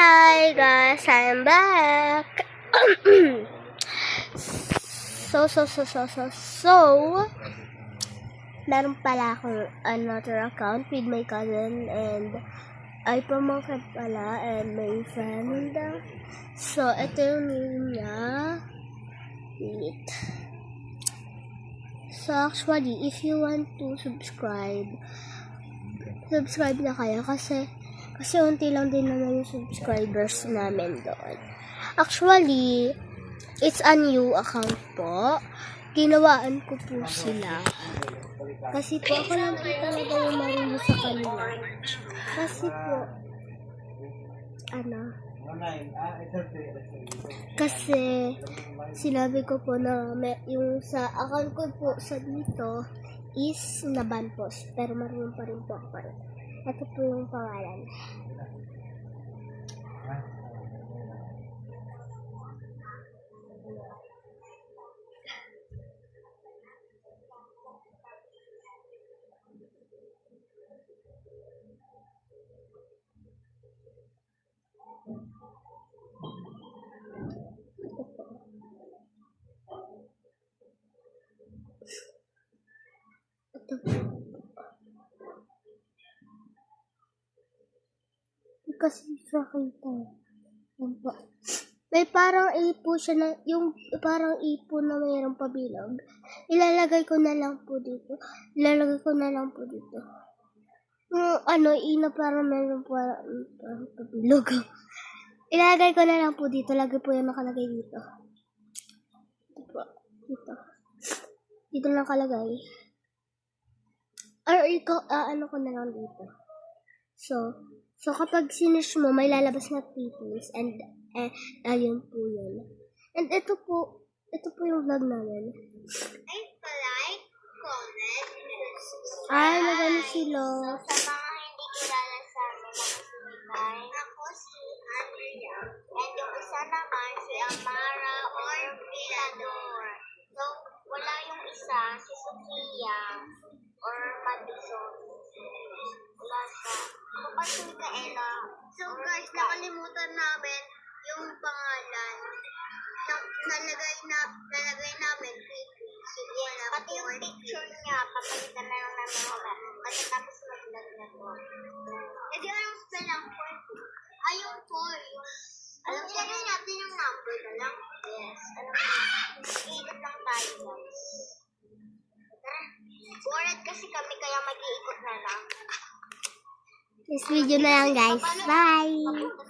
Hi guys, I'm back. So, meron pala akong another account with my cousin and ay pamangkin pala and my friend. So, ito yung name niya. Wait. So, actually, if you want to subscribe na kayo kasi unti lang din naman yung subscribers namin doon. Actually, it's a new account po. Ginawaan ko po sila. Kasi po, ako lang po talaga yung marunong sa kanila. Kasi po, kasi sinabi ko po na yung sa account ko po sa dito is naban po. Pero marunong pa rin po ako pa rin. Ito po yung pangalan. Ito po. Kasi sa kita. Yan po. May parang ipo siya na, yung parang ipon na mayroong pabilog. Ilalagay ko na lang po dito. Ina parang mayroong parang pabilog. Ilalagay ko na lang po dito. Lagi po yung nakalagay dito. Ito po. Dito. Dito lang kalagay. Or ano ko na lang dito. So kapag sinearch mo, may lalabas na photos and ayun po yun. And ito po yung vlog namin. Like, comment, subscribe. Ay, magano sila. Sa mga hindi kilala sa amin na kasinibay, ako si Andrea. And yung isa naman si Amara or Pilador. So, wala yung isa, si Sofia or Madison. Wala siya. Kapag si Micaela. So guys, nakalimutan namin yung pangalan. Nalagay namin sige na pati yung picture niya papalitan na lang namin wala kasi tapos mag-vlog na po di anong spell ang point yung toys alam ilagay natin yung number na lang yes alam mo iikot lang tayo guys bored kasi kami kaya mag-iikot na lang This video na lang guys. Bye!